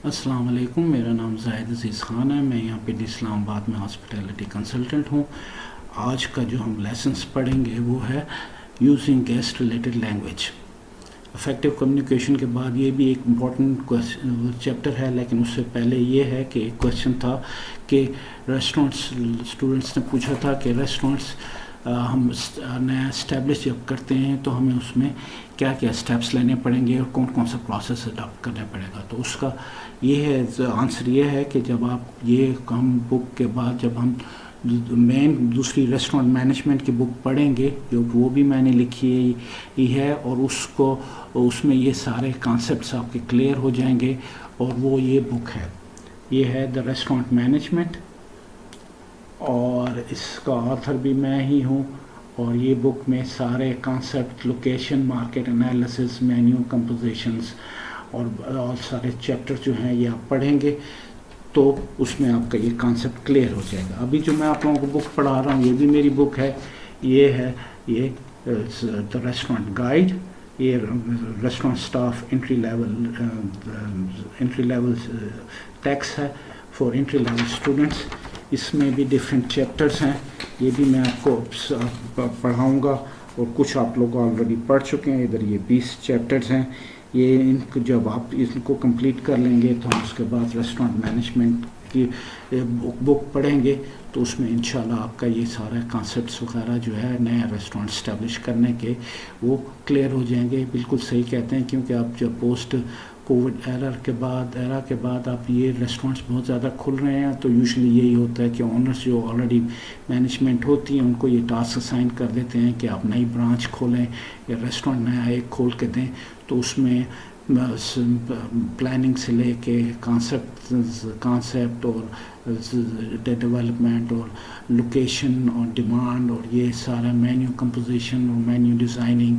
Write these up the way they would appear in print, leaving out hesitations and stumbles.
السلام علیکم، میرا نام زاہد عزیز خان ہے. میں یہاں پہ اسلام آباد میں ہاسپٹیلٹی کنسلٹنٹ ہوں. آج کا جو ہم لیسنس پڑھیں گے وہ ہے using guest related language. Effective communication کے بعد یہ بھی ایک امپورٹنٹ چیپٹر ہے، لیکن اس سے پہلے یہ ہے کہ ایک کویشچن تھا کہ اسٹوڈنٹس نے پوچھا تھا کہ ریسٹورینٹس ہم نیا اسٹیبلش جب کرتے ہیں تو ہمیں اس میں کیا کیا اسٹیپس لینے پڑیں گے اور کون کون سا پروسیس اڈاپٹ کرنا پڑے گا. تو اس کا یہ ہے آنسر یہ ہے کہ جب آپ یہ ہم بک کے بعد جب ہم مین دوسری ریسٹورینٹ مینجمنٹ کی بک پڑھیں گے جو وہ بھی میں نے لکھی ہے اور اس میں یہ سارے کانسیپٹس آپ کے کلیئر ہو جائیں گے. اور وہ یہ بک ہے، یہ ہے دا ریسٹورینٹ مینجمنٹ، اور اس کا آتھر بھی میں ہی ہوں. اور یہ بک میں سارے concept, location, market analysis, menu compositions اور سارے چیپٹر جو ہیں یہ آپ پڑھیں گے تو اس میں آپ کا یہ کانسیپٹ کلیئر ہو جائے گا. ابھی جو میں آپ لوگوں کو بک پڑھا رہا ہوں یہ بھی میری بک ہے، یہ دا ریسٹورینٹ گائیڈ. یہ restaurant staff entry level text ہے فار انٹری لیول اسٹوڈنٹس. اس میں بھی ڈفرینٹ چیپٹرز ہیں، یہ بھی میں آپ کو پڑھاؤں گا اور کچھ آپ لوگ آلریڈی پڑھ چکے ہیں. ادھر یہ 20 چیپٹرز ہیں. ان کو جب آپ ان کو کمپلیٹ کر لیں گے تو ہم اس کے بعد ریسٹورینٹ مینجمنٹ کی بک پڑھیں گے تو اس میں انشاءاللہ آپ کا یہ سارا کانسیپٹس وغیرہ جو ہے نیا ریسٹورینٹ اسٹیبلش کرنے کے وہ کلیئر ہو جائیں گے. بالکل صحیح کہتے ہیں، کیونکہ آپ جب پوسٹ کووڈ ایرا کے بعد آپ یہ ریسٹورینٹس بہت زیادہ کھل رہے ہیں تو یوزلی یہی ہوتا ہے کہ اونرز جو آلریڈی مینجمنٹ ہوتی ہیں ان کو یہ ٹاسک اسائن کر دیتے ہیں کہ آپ نئی برانچ کھولیں یا ریسٹورینٹ نیا ایک کھول کے دیں. تو اس میں پلاننگ سے لے کے کانسیپٹ اور ڈیولپمنٹ اور لوکیشن اور ڈیمانڈ اور یہ سارا مینیو کمپوزیشن اور مینیو ڈیزائننگ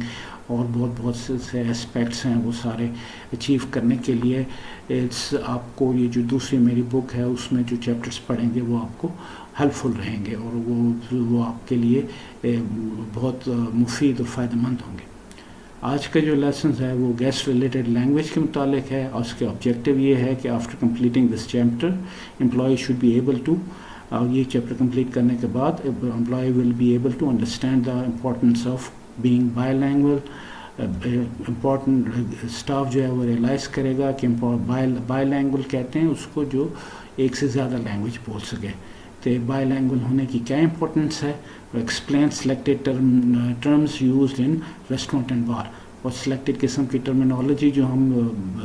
اور بہت سے اسپیکٹس ہیں وہ سارے اچیو کرنے کے لیے آپ کو یہ جو دوسری میری بک ہے اس میں جو چیپٹرز پڑھیں گے وہ آپ کو ہیلپ فل رہیں گے اور وہ آپ کے لیے بہت مفید اور فائدہ مند ہوں گے. آج کا جو لیسنز ہے وہ گیسٹ ریلیٹڈ لینگویج کے متعلق ہے اور اس کے آبجیکٹیو یہ ہے کہ after completing this chapter employee should be able to, یہ چیپٹر کمپلیٹ کرنے کے بعد employee will be able to understand the importance of being bilingual. Important staff جو ہے وہ ریئلائز کرے گا کہ بائی لینگویج کہتے ہیں اس کو جو ایک سے زیادہ لینگویج بول سکے. تو بائی لینگویج ہونے کی کیا امپورٹنس ہے؟ Explain selected terms used in restaurant and bar, اور سلیکٹڈ قسم کی ٹرمینالوجی جو ہم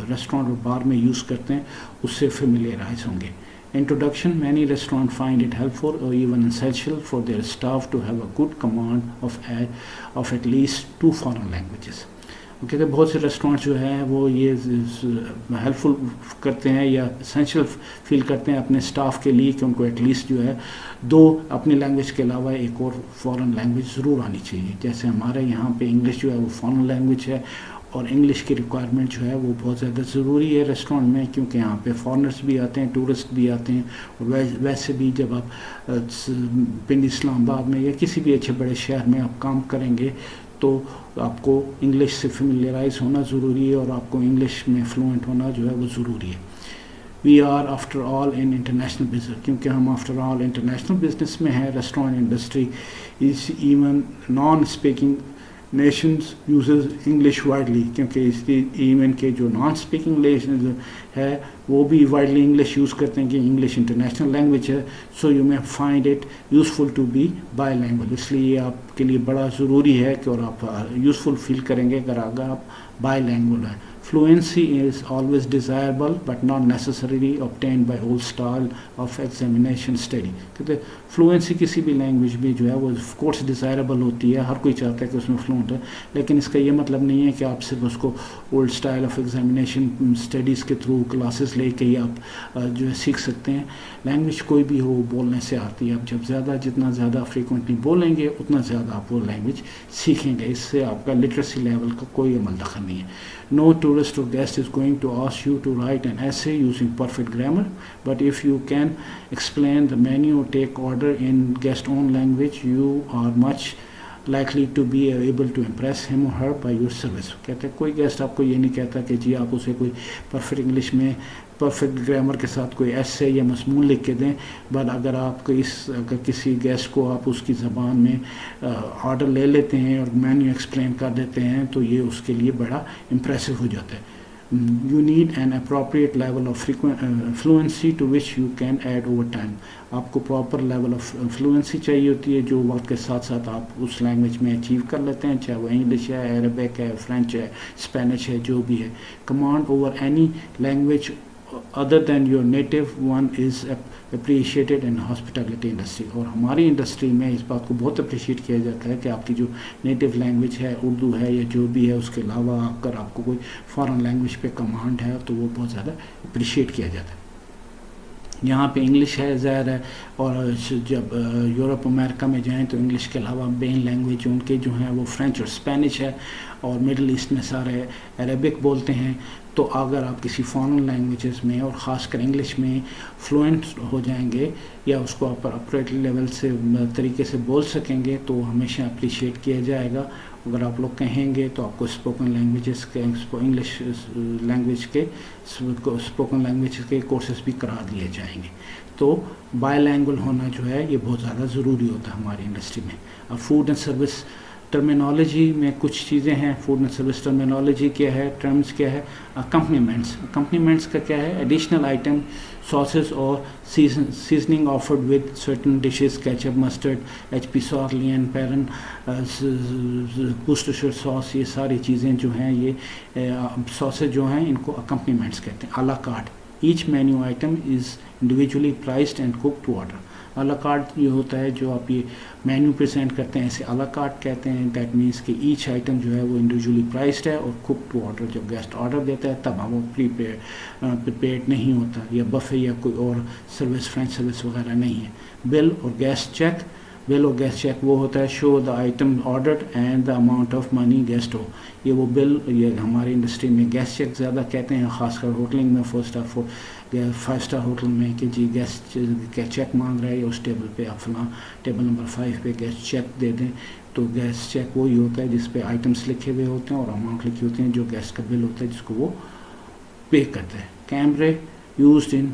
ریسٹورینٹ اور بار میں یوز کرتے ہیں اس سے فیملیئرائز ہوں گے. Introduction: Many restaurants find it helpful or even essential for their staff to have a good command of at least 2 foreign languages. کہتے ہیں بہت سے ریسٹورینٹ جو ہیں وہ یہ ہیلپ فل کرتے ہیں یا اسینشیل فیل کرتے ہیں اپنے اسٹاف کے لیے کہ ان کو ایٹ لیسٹ جو ہے 2 اپنی لینگویج کے علاوہ ایک اور فارن لینگویج ضرور آنی چاہیے. جیسے ہمارے یہاں پہ انگلش جو ہے وہ فارن لینگویج ہے اور انگلش کی ریکوائرمنٹ جو ہے وہ بہت زیادہ ضروری ہے ریسٹورینٹ میں، کیونکہ یہاں پہ فارنرز بھی آتے ہیں، ٹورسٹ بھی آتے ہیں. اور ویسے بھی جب آپ پنڈی اسلام آباد میں یا کسی بھی اچھے بڑے شہر میں آپ کام کریں گے تو آپ کو انگلش سے فیملیئرائز ہونا ضروری ہے اور آپ کو انگلش میں فلوئنٹ ہونا جو ہے وہ ضروری ہے. We are after all in international business, کیونکہ ہم آفٹر آل انٹرنیشنل بزنس میں ہیں. Restaurant industry is even non speaking nations uses English widely, کیونکہ اس کی ایون کے جو نان اسپیکنگ نیشنز ہے وہ بھی وائڈلی انگلش یوز کرتے ہیں کہ انگلش انٹرنیشنل لینگویج ہے. So you may find it useful to be by language. اس لیے یہ آپ کے لیے بڑا ضروری ہے کہ اور آپ یوزفل فیل کریں گے اگر آپ بائی لینگویج ہیں. Fluency is always desirable but not necessarily obtained by whole style of examination study. کہتے فلوئنسی کسی بھی لینگویج میں جو ہے وہ آف کورس ڈیزائربل ہوتی ہے، ہر کوئی چاہتا ہے کہ اس میں فلوئنٹ ہے، لیکن اس کا یہ مطلب نہیں ہے کہ آپ صرف اس کو old style of examination studies کے تھرو کلاسز لے کے ہی آپ جو ہے سیکھ سکتے ہیں. لینگویج کوئی بھی ہو بولنے سے آتی ہے. آپ جتنا زیادہ فریکوینٹلی بولیں گے اتنا زیادہ آپ وہ لینگویج سیکھیں گے. اس سے آپ کا لٹریسی لیول کا کوئی عمل دخل نہیں ہے. No tourist or guest is going to ask you to write an essay using perfect grammar, but if you can explain the menu or take order in guest own language, you are much likely to be able to impress him or her by your service. کہتے ہیں کوئی guest آپ کو یہ نہیں کہتا کہ جی آپ اسے کوئی پرفیکٹ انگلش میں پرفیکٹ گرامر کے ساتھ کوئی ایسے یا مضمون لکھ کے دیں، بٹ اگر آپ اگر کسی گیسٹ کو آپ اس کی زبان میں آرڈر لے لیتے ہیں اور مینیو ایکسپلین کر دیتے ہیں تو یہ اس کے لیے بڑا امپریسو ہو جاتا ہے. You need an appropriate level of fluency to which you can add over time. آپ کو پراپر لیول آف فلوئنسی چاہیے ہوتی ہے جو وقت کے ساتھ ساتھ آپ اس لینگویج میں اچیو کر لیتے ہیں، چاہے وہ انگلش ہے، عربک ہے، فرینچ ہے، اسپینش ہے، جو بھی ہے. Command over any language other than your native one is appreciated in hospitality industry. اور ہماری انڈسٹری میں اس بات کو بہت اپریشیٹ کیا جاتا ہے کہ آپ کی جو نیٹو لینگویج ہے، اردو ہے یا جو بھی ہے، اس کے علاوہ اگر آپ کو کوئی فارن لینگویج پہ کمانڈ ہے تو وہ بہت زیادہ اپریشیٹ کیا جاتا ہے. یہاں پہ انگلش ہے ظاہر ہے، اور جب یورپ امریکہ میں جائیں تو انگلش کے علاوہ مین لینگویج ان کے جو ہیں وہ فرینچ اور اسپینش ہے، اور مڈل ایسٹ میں سارے عربک بولتے ہیں. تو اگر آپ کسی فارن لینگویجز میں اور خاص کر انگلش میں فلوئنٹ ہو جائیں گے یا اس کو آپ اپریٹ لیول سے طریقے سے بول سکیں گے تو ہمیشہ اپریشیٹ کیا جائے گا. اگر آپ لوگ کہیں گے تو آپ کو اسپوکن لینگویجز کے انگلش لینگویج کے اسپوکن لینگویج کے کورسز بھی کرا دیے جائیں گے. تو بائی لینگویج ہونا جو ہے یہ بہت زیادہ ضروری ہوتا ہے ہماری انڈسٹری میں. اب فوڈ اینڈ سروس ٹرمینالوجی میں کچھ چیزیں ہیں. فوڈ اینڈ سروس ٹرمینالوجی کیا ہے، ٹرمز کیا ہے. اکمپنیمنٹس کا کیا ہے، ایڈیشنل آئٹم، ساسز اور seasoning offered with certain dishes, ketchup, mustard, H P sauce, Lea, پیرن، وورسٹرشائر ساس. یہ ساری چیزیں جو ہیں، یہ ساسز جو ہیں ان کو اکمپنیمنٹس کہتے ہیں. A la carte, each menu item is individually priced and cooked to order. A la carte یہ ہوتا ہے جو آپ یہ مینیو پریزنٹ کرتے ہیں، اسے الا کارٹ کہتے ہیں. دیٹ مینس کہ ایچ آئٹم جو ہے وہ انڈیویجولی پرائسڈ ہے اور کوک ٹو آرڈر. جب گیسٹ آرڈر دیتا ہے تب وہ پریپیئرڈ نہیں ہوتا، یا بفے یا کوئی اور سروس، فرینچ سروس وغیرہ نہیں ہے. بل اور گیسٹ چیک، بل اور گیسٹ چیک وہ ہوتا ہے show the item ordered and the amount of money guest ہو. یہ وہ بل، یہ ہماری انڈسٹری میں گیسٹ چیک زیادہ کہتے ہیں، خاص کر ہوٹلنگ میں، 5 اسٹار ہوٹل میں، کہ جی گیسٹ چیک مانگ رہا ہے یا اس ٹیبل پہ آپ فلاں ٹیبل نمبر 5 پہ گیسٹ چیک دے دیں. تو گیسٹ چیک وہی ہوتا ہے جس پہ آئٹمس لکھے ہوئے ہوتے ہیں اور اماؤنٹ لکھی ہوتی ہیں جو گیسٹ کا بل ہوتا ہے جس کو وہ پے کرتے ہیں. کیمرے used in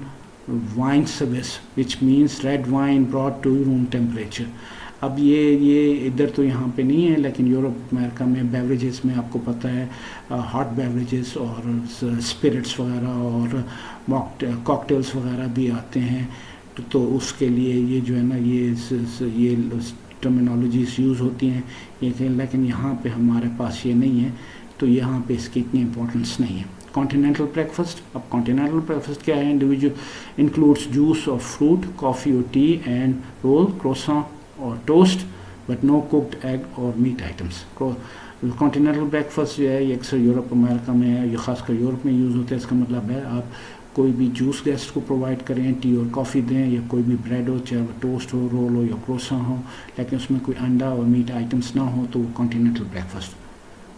wine service which means red wine brought to room temperature. اب یہ ادھر تو یہاں پہ نہیں ہے، لیکن یورپ امریکہ میں بیوریجز میں آپ کو پتہ ہے ہاٹ بیوریجز اور اسپرٹس وغیرہ اور کاکٹیلس وغیرہ بھی آتے ہیں. تو اس کے لیے یہ جو ہے نا یہ ٹرمینالوجیز یوز ہوتی ہیں، لیکن یہاں پہ ہمارے پاس یہ نہیں ہے، تو یہاں پہ اس کی اتنی امپورٹنس نہیں ہے. Continental breakfast. اب کانٹیننٹل بریکفاسٹ کیا ہے؟ انڈیویجول انکلوڈس جوس اور فروٹ، کافی اور ٹی اینڈ رول، کروساں اور toast, but no cooked egg اور میٹ آئٹمس. کانٹیننٹل بریکفاسٹ جو ہے یہ اکثر یورپ امریکہ میں ہے، یہ خاص کر یورپ میں یوز ہوتا ہے. اس کا مطلب ہے آپ کوئی بھی جوس گیسٹ کو پرووائڈ کریں، ٹی اور کافی دیں، یا کوئی بھی بریڈ ہو، چاہے وہ ٹوسٹ ہو، رول ہو یا کروساں ہو، لیکن اس میں کوئی انڈا اور میٹ آئٹمس نہ ہو، تو وہ کانٹیننٹل بریکفاسٹ.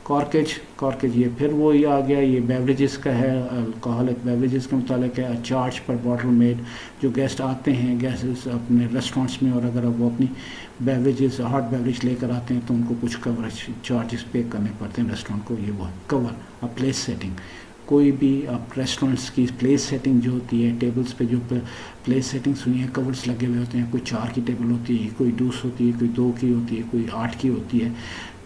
کارکیج یہ پھر وہی آ گیا، یہ بیوریجز کا ہے، الکوہولک بیوریجز کے متعلق ہے. چارج پر باٹل میڈ. جو گیسٹ آتے ہیں گیسٹ اپنے ریسٹورینٹس میں، اور اگر وہ اپنی بیوریجز ہاٹ بیوریج لے کر آتے ہیں تو ان کو کچھ کوریج چارجز پے کرنے پڑتے ہیں ریسٹورینٹ کو. یہ وہ کور. اب پلیس سیٹنگ، کوئی بھی آپ ریسٹورینٹس کی پلیس سیٹنگ جو ہوتی ہے، ٹیبلز پہ جو پلیس سیٹنگ سنی ہے، کورس لگے ہوئے ہوتے ہیں. کوئی 4 کی ٹیبل ہوتی ہے، کوئی 2 ہوتی ہے، کوئی 2 کی ہوتی ہے، کوئی 8 کی ہوتی ہے،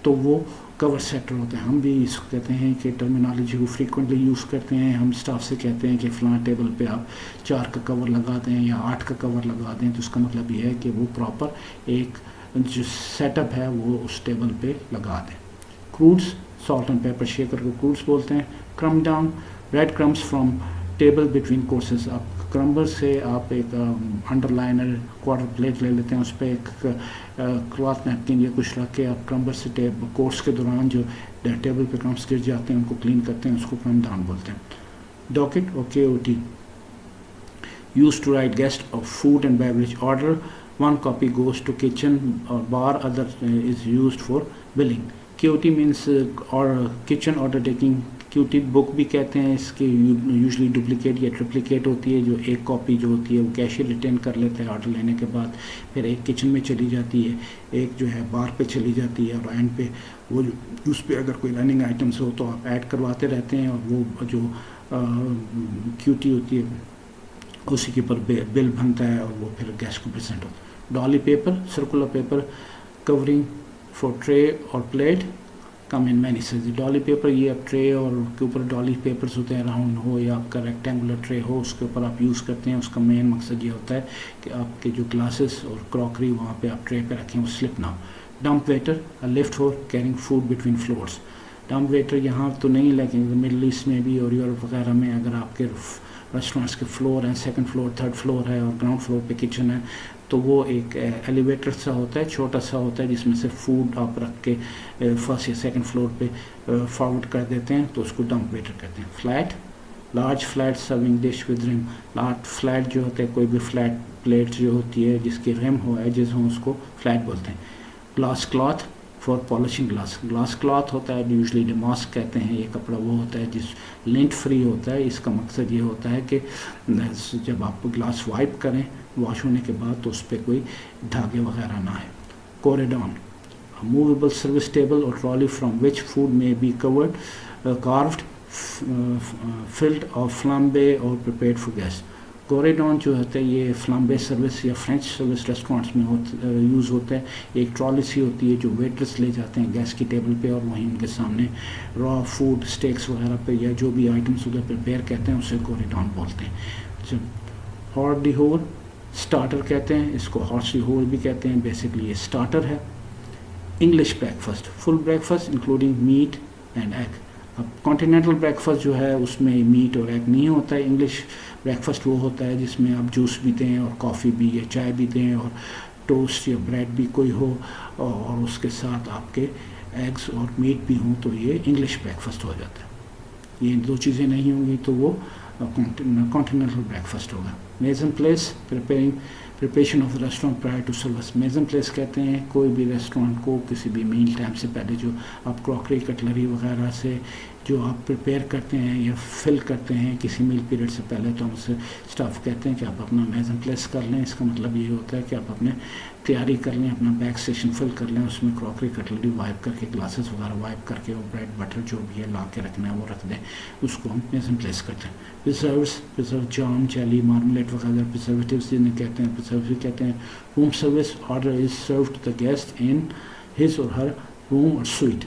تو وہ کور سیٹر ہوتے ہیں. ہم بھی اس کو کہتے ہیں کہ ٹرمینالوجی کو فریکوینٹلی یوز کرتے ہیں. ہم اسٹاف سے کہتے ہیں کہ فلاں ٹیبل پہ آپ 4 کا کور لگا دیں یا 8 کا کور لگا دیں، تو اس کا مطلب یہ ہے کہ وہ پراپر ایک جو سیٹ اپ ہے وہ اس ٹیبل پہ لگا دیں. Cruets, salt and pepper shaker کو کروڈس بولتے ہیں. Crumb down, rid crumbs from table between courses. اب کرمبر سے آپ ایک انڈر لائنر کوارٹر پلیٹ لے لیتے ہیں، اس پہ ایک کلاتھ نیپکن یا کچھ رکھ کے آپ کرمبر سے کورس کے دوران جو ٹیبل پہ کرمس گر جاتے ہیں ان کو کلین کرتے ہیں، اس کو کرم ڈاؤن بولتے ہیں. ڈاکٹ اور KOT used to write guest of food and beverage order. One copy goes to kitchen or bar, other is used for billing. KOT means or kitchen order taking. QT بک بھی کہتے ہیں. اس کی یوزلی ڈپلیکیٹ یا ٹرپلیکیٹ ہوتی ہے. جو ایک copy جو ہوتی ہے وہ کیشیئر ریٹین کر لیتا ہے آرڈر لینے کے بعد، پھر ایک کچن میں چلی جاتی ہے، ایک جو ہے بار پہ چلی جاتی ہے، اور اینڈ پہ وہ اس پہ اگر کوئی رننگ آئٹمس ہو تو آپ ایڈ کرواتے رہتے ہیں، اور وہ جو QT ہوتی ہے, اسی کے اوپر بل بنتا ہے اور وہ پھر گیسٹ کو پریزنٹ ہوتا ہے. Doily paper, circular paper covering for tray اور plate, come in many size. Doily paper یہ اب ٹرے اور کے اوپر ڈالی پیپرز ہوتے ہیں, راؤنڈ ہو یا آپ کا ریکٹینگولر ٹرے ہو, اس کے اوپر آپ یوز کرتے ہیں. اس کا مین مقصد یہ ہوتا ہے کہ آپ کے جو گلاسز اور کراکری وہاں پہ آپ ٹرے پہ رکھیں وہ سلپ نہ ہو. Dumb waiter, lift for carrying food between floors. Dumb waiter یہاں تو نہیں, لیکن مڈل ایسٹ میں بھی اور یورپ وغیرہ میں اگر آپ کے ریسٹورینٹس کے فلور ہیں, سیکنڈ فلور, تھرڈ فلور ہے اور گراؤنڈ فلور پہ کچن ہے, تو وہ ایک ایلیویٹر سا ہوتا ہے, چھوٹا سا ہوتا ہے, جس میں سے فوڈ آپ رکھ کے فرسٹ یا سیکنڈ فلور پہ فارورڈ کر دیتے ہیں, تو اس کو ڈمپ ویٹر کہتے ہیں. Flat, large flat serving dish with رم. لارج فلیٹ جو ہوتا ہے, کوئی بھی فلیٹ پلیٹ جو ہوتی ہے جس کی رم ہو ایجز ہوں, اس کو فلیٹ بولتے ہیں. Glass cloth for polishing glass. Glass cloth ہوتا ہے یوزلی ڈماسک کہتے ہیں, یہ کپڑا وہ ہوتا ہے جس لنٹ فری ہوتا ہے. اس کا مقصد یہ ہوتا ہے کہ جب آپ گلاس وائپ کریں واش ہونے کے بعد تو اس پہ کوئی دھاگے وغیرہ نہ ہے. کوریڈون, موویبل سروس ٹیبل اور ٹرالی فرام وچ فوڈ میں بی کورڈ, کاروڈ, فلڈ اور فلامبے اور پریپیئرڈ فار گیسٹ. کوریڈون جو ہوتا ہے یہ فلامبے سروس یا فرینچ سروس ریسٹورینٹس میں یوز ہوتا ہے. ایک ٹرالی سی ہوتی ہے جو ویٹرس لے جاتے ہیں گیس کی ٹیبل پہ, اور وہیں ان کے سامنے را فوڈ اسٹیکس وغیرہ پہ یا جو بھی آئٹمس ادھر پریپیئر کہتے ہیں اسے کوریڈون بولتے ہیں. ہاٹ دی ہول اسٹارٹر کہتے ہیں, اس کو ہاٹ دی ہول بھی کہتے ہیں. بیسکلی یہ اسٹارٹر ہے. English breakfast, full breakfast including meat and egg. اب کانٹیننٹل بریک فاسٹ جو ہے اس میں میٹ اور ایگ نہیں ہوتا ہے. انگلش بریک فاسٹ وہ ہوتا ہے جس میں آپ جوس بھی دیں اور کافی بھی یا چائے بھی دیں اور ٹوسٹ یا بریڈ بھی کوئی ہو, اور اس کے ساتھ آپ کے ایگز اور میٹ بھی ہوں, تو یہ انگلش بریک فاسٹ ہو جاتا ہے. یہ دو چیزیں نہیں ہوں گی تو وہ کانٹیننٹل بریک فاسٹ ہوگا. Mise en place, preparation of restaurant prior to service. Mise en place کہتے ہیں کوئی بھی ریسٹورینٹ کو کسی بھی میل ٹائم سے پہلے جو آپ کراکری کٹلری وغیرہ سے جو آپ پریپیئر کرتے ہیں یا فل کرتے ہیں کسی میل پیریڈ سے پہلے, تو ہم سے اسٹاف کہتے ہیں کہ آپ اپنا میزن پلیس کر لیں. اس کا مطلب یہ ہوتا ہے کہ آپ اپنے تیاری کر لیں, اپنا بیک اسٹیشن فل کر لیں, اس میں کراکری کٹلری وائپ کر کے, گلاسز وغیرہ وائپ کر کے, اور بریڈ بٹر جو بھی ہے لا کے رکھنا ہے وہ رکھ دیں. اس کو ہم میزن پلیس کرتے ہیں. پریزرو, جام, جیلی, مارملیٹ وغیرہ پریزرویٹیوز جنہیں کہتے ہیں, پریزرویٹیو کہتے ہیں. Room service, order is serve to the guest in his or her روم اور سویٹ.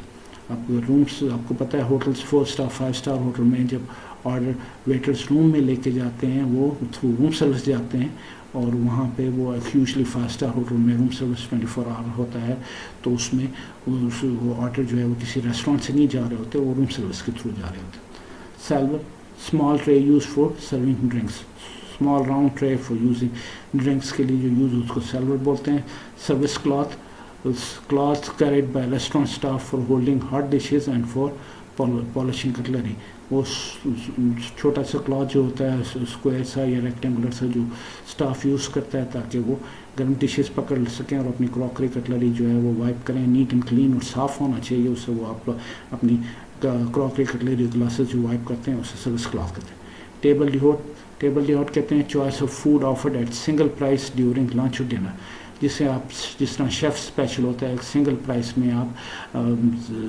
آپ رومس, آپ کو پتہ ہے ہوٹلس 4 اسٹار 5 اسٹار ہوٹل میں جب آرڈر ویٹرس روم میں لے کے جاتے ہیں وہ تھرو روم سروس جاتے ہیں, اور وہاں پہ وہ یوزلی 5 اسٹار ہوٹل میں روم سروس 24 آور ہوتا ہے, تو اس میں وہ آرڈر جو ہے وہ کسی ریسٹورینٹ سے نہیں جا رہے ہوتے, وہ روم سروس کے تھرو جا رہے ہوتے. Salver, small tray use for serving drinks. Small round tray for using drinks کے لیے جو یوز اس کو سیلور بولتے ہیں. Service cloth, cloth carried by restaurant staff for holding hot dishes and for polishing cutlery. وہ چھوٹا سا کلاتھ جو ہوتا ہے اسکوائر سا یا ریکٹینگولر سا جو اسٹاف یوز کرتا ہے تاکہ وہ گرم ڈشز پکڑ سکیں اور اپنی کراکری کٹلری جو ہے وہ وائپ کریں. نیٹ اینڈ کلین اور صاف ہونا چاہیے, اس سے وہ آپ اپنی کراکری کٹلری گلاسز جو وائپ کرتے ہیں اسے سروس کلاتھ کرتے ہیں. ٹیبل ڈیہوٹ کہتے ہیں choice of food offered at single price during lunch اور ڈنر. جسے آپ جس طرح شیف اسپیشل ہوتا ہے, ایک سنگل پرائس میں آپ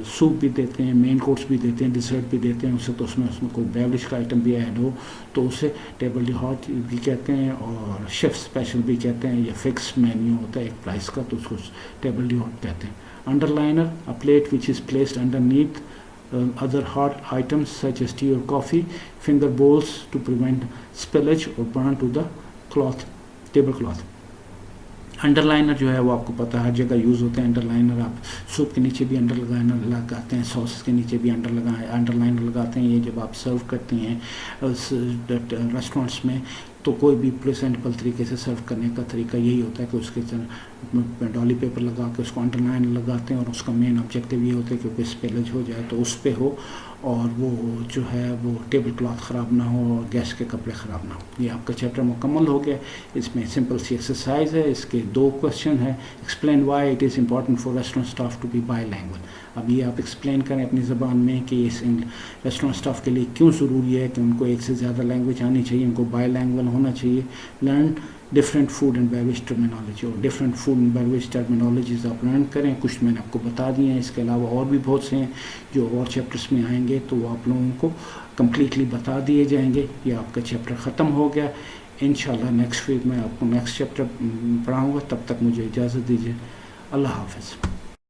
سوپ بھی دیتے ہیں, مین کورس بھی دیتے ہیں, ڈیزرٹ بھی دیتے ہیں, اسے تو اس میں کوئی بیوریج کا آئٹم بھی ایڈ ہو تو اسے ٹیبل ڈی ہاٹ بھی کہتے ہیں, اور شیف اسپیشل بھی کہتے ہیں. یا فکس مینیو ہوتا ہے ایک پرائس کا, تو اس کو ٹیبل ڈی ہاٹ کہتے ہیں. Underliner, a plate which is placed underneath other hot items such as tea or coffee. Finger bowls to prevent spillage or burn to the cloth, table cloth. Underliner جو ہے وہ آپ کو پتہ ہے ہر جگہ use ہوتے ہیں. انڈر لائنر آپ سوپ کے نیچے بھی انڈر لگاتے ہیں, سوس کے نیچے بھی انڈر لائنر لگاتے ہیں. یہ جب آپ سرو کرتے ہیں ریسٹورینٹس میں تو کوئی بھی پریزنٹیبل طریقے سے سرو کرنے کا طریقہ یہی ہوتا ہے کہ اس کے ڈالی پیپر لگا کے اس کو انڈر لائن لگاتے ہیں, اور اس کا مین آبجیکٹیو یہ ہوتا ہے کہ کوئی اسپیلج ہو جائے تو اس پہ ہو, اور وہ جو ہے وہ ٹیبل کلاتھ خراب نہ ہو اور گیس کے کپڑے خراب نہ ہو. یہ آپ کا چیپٹر مکمل ہو گیا. اس میں سمپل سی ایکسرسائز ہے, اس کے 2 کویشچن ہیں. Explain why it is important for restaurant staff to be by language. اب یہ آپ ایکسپلین کریں اپنی زبان میں کہ اس ریسٹورینٹ اسٹاف کے لیے کیوں ضروری ہے کہ ان کو ایک سے زیادہ لینگویج آنی چاہیے, ان کو بائی لینگویج ہونا چاہیے. Learn different food and beverage terminology اور different food and beverage terminologies آپ لرن کریں. کچھ میں نے آپ کو بتا دیے ہیں, اس کے علاوہ اور بھی بہت سے ہیں جو اور چیپٹرس میں آئیں گے تو وہ آپ لوگوں کو کمپلیٹلی بتا دیے جائیں گے. یہ آپ کا چیپٹر ختم ہو گیا. انشاءاللہ نیکسٹ ویک میں آپ کو نیکسٹ چیپٹر پڑھاؤں گا. تب تک مجھے اجازت دیجیے. اللہ حافظ.